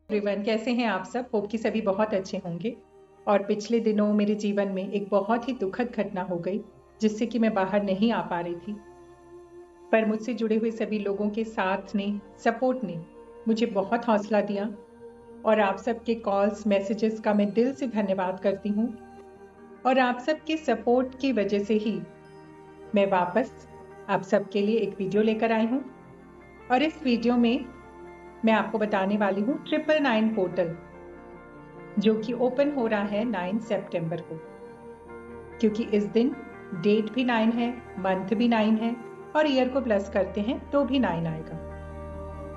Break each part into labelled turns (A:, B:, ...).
A: Everyone, कैसे हैं आप सब? होप कि सभी बहुत अच्छे होंगे। और पिछले दिनों मेरे जीवन में एक बहुत ही दुखद घटना हो गई, जिससे कि मैं बाहर नहीं आ पा रही थी। पर मुझसे जुड़े हुए सभी लोगों के साथ ने, सपोर्ट ने मुझे बहुत हौसला दिया। और आप सबके कॉल्स, मैसेजेस का मैं दिल से धन्यवाद करती हूँ। और आप सबके सपोर्ट की वजह से ही मैं वापस आप सबके लिए एक वीडियो लेकर आई हूँ। और इस वीडियो में मैं आपको बताने वाली हूँ 999 पोर्टल, जो कि ओपन हो रहा है 9 सितंबर को, क्योंकि इस दिन डेट भी 9 है, मंथ भी 9 है और ईयर को प्लस करते हैं तो भी 9 आएगा।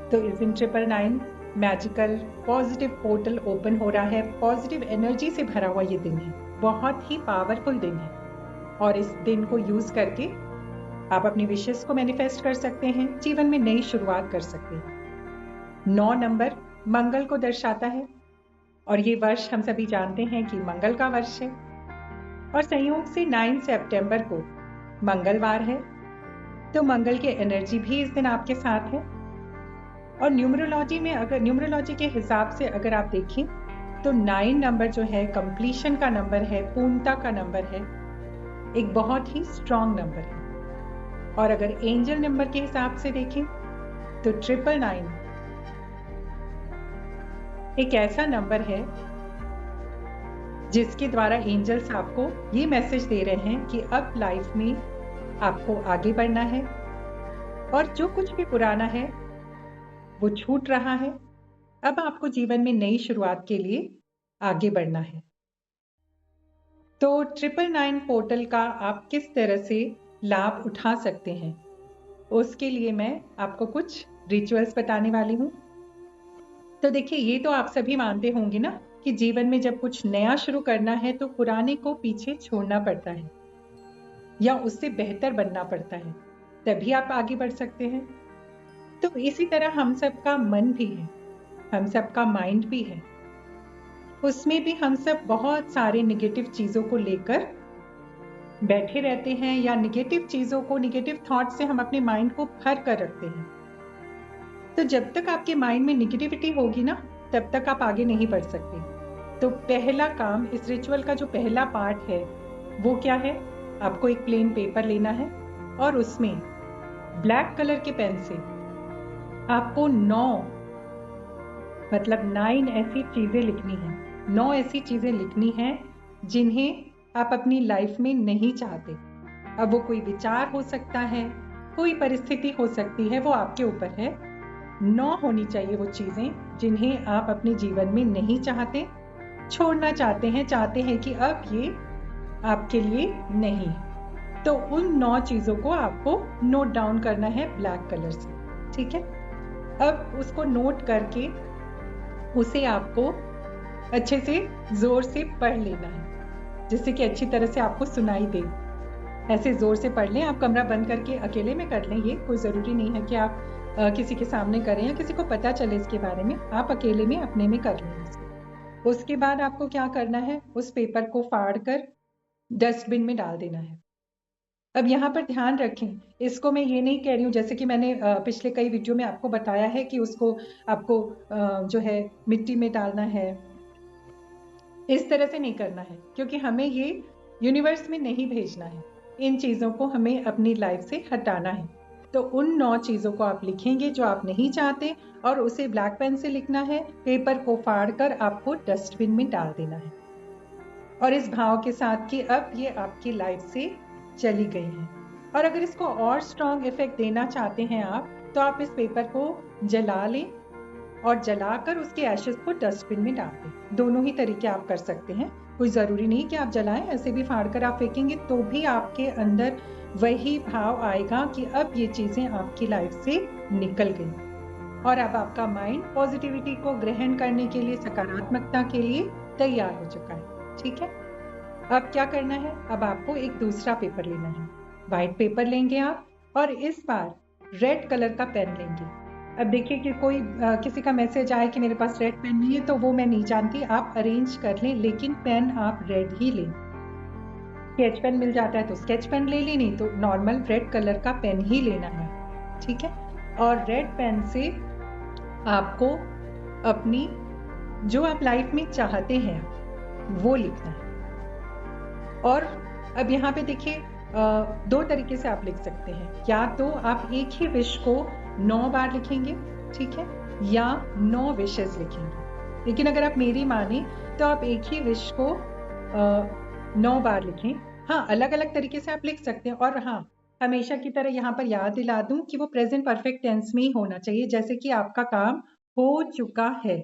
A: तो इस दिन 999 मैजिकल पॉजिटिव पोर्टल ओपन हो रहा है। पॉजिटिव एनर्जी से भरा हुआ ये दिन है, बहुत ही पावरफुल दिन है। और इस दिन को यूज करके आप अपनी विशेस को मैनिफेस्ट कर सकते हैं, जीवन में नई शुरुआत कर सकते हैं। 9 नंबर मंगल को दर्शाता है और ये वर्ष हम सभी जानते हैं कि मंगल का वर्ष है। और संयोग से 9 सितंबर को मंगलवार है, तो मंगल की एनर्जी भी इस दिन आपके साथ है। और न्यूमरोलॉजी के हिसाब से अगर आप देखें तो 9 नंबर जो है कंप्लीशन का नंबर है, पूर्णता का नंबर है, एक बहुत ही स्ट्रॉन्ग नंबर है। और अगर एंजल नंबर के हिसाब से देखें तो 999 एक ऐसा नंबर है जिसके द्वारा एंजल्स आपको ये मैसेज दे रहे हैं कि अब लाइफ में आपको आगे बढ़ना है और जो कुछ भी पुराना है वो छूट रहा है। अब आपको जीवन में नई शुरुआत के लिए आगे बढ़ना है। तो 999 पोर्टल का आप किस तरह से लाभ उठा सकते हैं, उसके लिए मैं आपको कुछ रिचुअल्स बताने वाली हूँ। तो देखिए, ये तो आप सभी मानते होंगे ना कि जीवन में जब कुछ नया शुरू करना है तो पुराने को पीछे छोड़ना पड़ता है या उससे बेहतर बनना पड़ता है, तभी आप आगे बढ़ सकते हैं। तो इसी तरह हम सबका मन भी है, हम सबका माइंड भी है, उसमें भी हम सब बहुत सारे निगेटिव चीजों को लेकर बैठे रहते हैं या निगेटिव चीजों को, निगेटिव थॉट से हम अपने माइंड को भर कर रखते हैं। तो जब तक आपके माइंड में निगेटिविटी होगी ना, तब तक आप आगे नहीं बढ़ सकते। तो पहला काम, इस रिचुअल का जो पहला पार्ट है वो क्या है? आपको एक प्लेन पेपर लेना है और उसमें ब्लैक कलर के पेन से आपको 9 ऐसी चीजें लिखनी है। 9 ऐसी चीजें लिखनी है जिन्हें आप अपनी लाइफ में नहीं चाहते। अब वो कोई विचार हो सकता है, कोई परिस्थिति हो सकती है, वो आपके ऊपर है। 9 होनी चाहिए वो चीजें जिन्हें आप अपने जीवन में नहीं चाहते, छोड़ना चाहते हैं कि अब ये आपके लिए नहीं। तो उन 9 चीजों को आपको नोट डाउन करना है ब्लैक कलर से, ठीक है? अब उसको नोट करके उसे आपको अच्छे से जोर से पढ़ लेना है, जिससे कि अच्छी तरह से आपको सुनाई दे। ऐसे जोर से पढ़ लें, आप कमरा बंद करके अकेले में कर लें। ये कोई ज़रूरी नहीं है कि आप किसी के सामने करें या किसी को पता चले इसके बारे में। आप अकेले में अपने में कर लें। उसके बाद आपको क्या करना है? उस पेपर को फाड़ कर डस्टबिन में डाल देना है। अब यहाँ पर ध्यान रखें, इसको मैं ये नहीं कह रही हूँ, जैसे कि मैंने पिछले कई वीडियो में आपको बताया है कि उसको आपको जो है मिट्टी में डालना है। इस तरह से नहीं करना है, क्योंकि हमें ये यूनिवर्स में नहीं भेजना है। इन चीज़ों को हमें अपनी लाइफ से हटाना है। तो उन 9 चीज़ों को आप लिखेंगे जो आप नहीं चाहते, और उसे ब्लैक पेन से लिखना है। पेपर को फाड़ कर आपको डस्टबिन में डाल देना है, और इस भाव के साथ कि अब ये आपकी लाइफ से चली गई है। और अगर इसको और स्ट्रॉन्ग इफेक्ट देना चाहते हैं आप, तो आप इस पेपर को जला लें और जलाकर उसके एशेस को डस्टबिन में डाल दें। दोनों ही तरीके आप कर सकते हैं, कोई ज़रूरी नहीं कि आप जलाएं। ऐसे भी फाड़कर आप फेंकेंगे तो भी आपके अंदर वही भाव आएगा कि अब ये चीज़ें आपकी लाइफ से निकल गई और अब आपका माइंड पॉजिटिविटी को ग्रहण करने के लिए, सकारात्मकता के लिए तैयार हो चुका है, ठीक है? अब क्या करना है? अब आपको एक दूसरा पेपर लेना है। व्हाइट पेपर लेंगे आप, और इस बार रेड कलर का पेन लेंगे। अब देखिए कि कोई किसी का मैसेज आए कि मेरे पास रेड पेन नहीं है, तो वो मैं नहीं जानती, आप अरेंज कर लें, लेकिन पेन आप रेड ही लें। स्केच पेन मिल जाता है तो स्केच पेन ले लें, नहीं तो नॉर्मल रेड कलर का पेन ही लेना है, ठीक है? और रेड पेन से आपको अपनी जो आप लाइफ में चाहते हैं वो लिखना है। और अब यहाँ पे देखिए, 2 तरीके से आप लिख सकते हैं। या तो आप एक ही विश को 9 बार लिखेंगे, ठीक है, या 9 विशेस लिखेंगे। लेकिन अगर आप मेरी माने तो आप एक ही विश को 9 बार लिखें। हाँ, अलग अलग तरीके से आप लिख सकते हैं। और हाँ, हमेशा की तरह यहाँ पर याद दिला दूं कि वो प्रेजेंट परफेक्ट टेंस में ही होना चाहिए, जैसे कि आपका काम हो चुका है,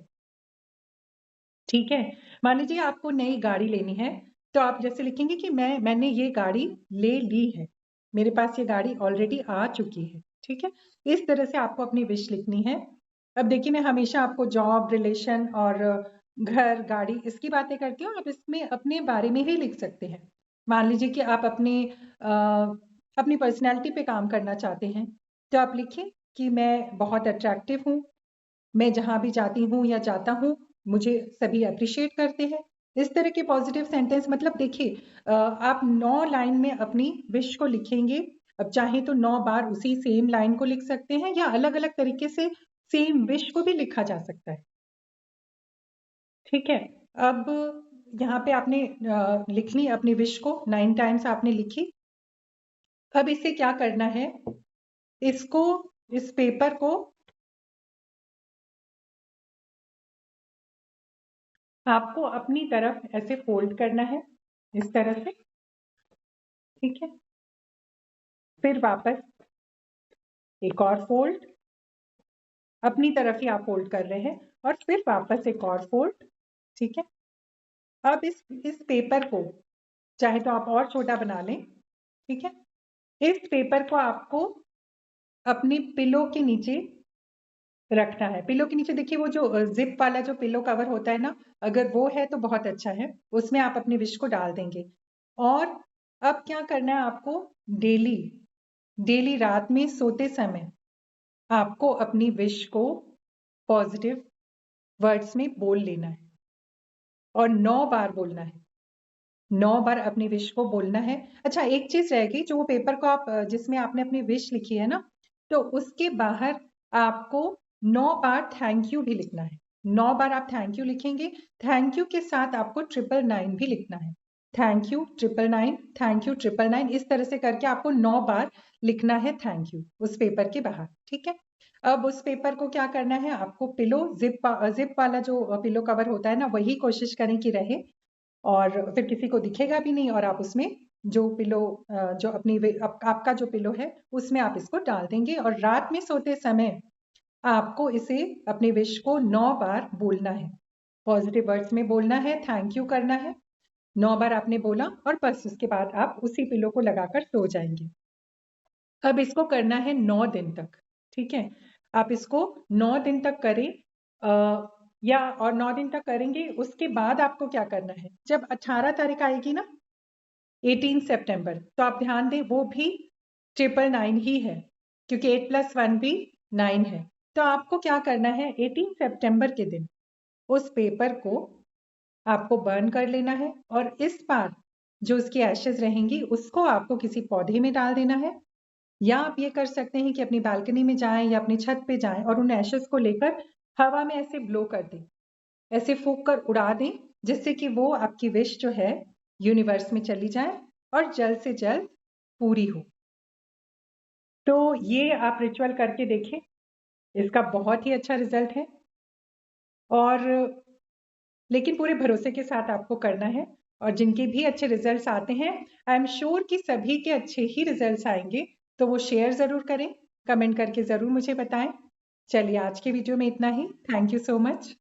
A: ठीक है। मान लीजिए आपको नई गाड़ी लेनी है, तो आप जैसे लिखेंगे कि मैंने ये गाड़ी ले ली है, मेरे पास ये गाड़ी ऑलरेडी आ चुकी है, ठीक है। इस तरह से आपको अपनी विश लिखनी है। अब देखिए, मैं हमेशा आपको जॉब, रिलेशन और घर, गाड़ी इसकी बातें करती हूँ। आप इसमें अपने बारे में ही लिख सकते हैं। मान लीजिए कि आप अपनी पर्सनैलिटी पे काम करना चाहते हैं, तो आप लिखें कि मैं बहुत अट्रैक्टिव हूँ, मैं जहाँ भी जाती हूँ या जाता हूँ मुझे सभी अप्रिशिएट करते हैं। इस तरह के पॉजिटिव सेंटेंस, मतलब देखिए, आप 9 लाइन में अपनी विश को लिखेंगे। अब चाहे तो 9 बार उसी सेम लाइन को लिख सकते हैं, या अलग अलग तरीके से सेम विश को भी लिखा जा सकता है, ठीक है। अब यहाँ पे आपने लिख ली अपनी विश को, 9 टाइम्स आपने लिखी। अब इसे क्या करना है, इसको, इस पेपर को आपको अपनी तरफ ऐसे फोल्ड करना है, इस तरह से, ठीक है। फिर वापस एक और फोल्ड, अपनी तरफ ही आप फोल्ड कर रहे हैं, और फिर वापस एक और फोल्ड, ठीक है। अब इस पेपर को चाहे तो आप और छोटा बना लें, ठीक है। इस पेपर को आपको अपनी पिलो के नीचे रखना है। पिलो के नीचे देखिए, वो जो जिप वाला जो पिलो कवर होता है ना, अगर वो है तो बहुत अच्छा है, उसमें आप अपनी विश को डाल देंगे। और अब क्या करना है आपको, डेली डेली रात में सोते समय आपको अपनी विश को पॉजिटिव वर्ड्स में बोल लेना है, और 9 बार बोलना है। 9 बार अपनी विश को बोलना है। अच्छा, एक चीज रह गई, जो वो पेपर को आप जिसमें आपने अपनी विश लिखी है ना, तो उसके बाहर आपको 9 बार थैंक यू भी लिखना है। 9 बार आप थैंक यू लिखेंगे। थैंक यू के साथ आपको 999 भी लिखना है। थैंक यू 999, थैंक यू 999, इस तरह से करके आपको 9 बार लिखना है थैंक यू उस पेपर के बाहर, ठीक है। अब उस पेपर को क्या करना है, आपको पिलो, जिप वाला जो पिलो कवर होता है ना, वही कोशिश करें कि रहे, और फिर किसी को दिखेगा भी नहीं, और आप उसमें जो पिलो, जो आपका जो पिलो है उसमें आप इसको डाल देंगे। और रात में सोते समय आपको इसे, अपने विश को 9 बार बोलना है, पॉजिटिव वर्ड्स में बोलना है, थैंक यू करना है। 9 बार आपने बोला, और बस उसके बाद आप उसी पिलो को लगाकर सो जाएंगे। अब इसको करना है 9 दिन तक, ठीक है। आप इसको 9 दिन तक करें, या और 9 दिन तक करेंगे। उसके बाद आपको क्या करना है, जब 18 तारीख आएगी ना, 18 सितंबर, तो आप ध्यान दें, वो भी 999 ही है, क्योंकि 8+1 भी 9 है। तो आपको क्या करना है, 18 सितंबर के दिन उस पेपर को आपको बर्न कर लेना है, और इस बार जो उसकी एशेज रहेंगी उसको आपको किसी पौधे में डाल देना है। या आप ये कर सकते हैं कि अपनी बालकनी में जाएं या अपनी छत पे जाएं, और उन एशेज को लेकर हवा में ऐसे ब्लो कर दें, ऐसे फूंक कर उड़ा दें, जिससे कि वो आपकी विश जो है यूनिवर्स में चली जाए और जल्द से जल्द पूरी हो। तो ये आप रिचुअल करके देखें, इसका बहुत ही अच्छा रिजल्ट है। और लेकिन पूरे भरोसे के साथ आपको करना है, और जिनके भी अच्छे रिजल्ट्स आते हैं, आई एम श्योर कि सभी के अच्छे ही रिजल्ट्स आएंगे, तो वो शेयर ज़रूर करें, कमेंट करके ज़रूर मुझे बताएं। चलिए, आज के वीडियो में इतना ही। Thank you so much.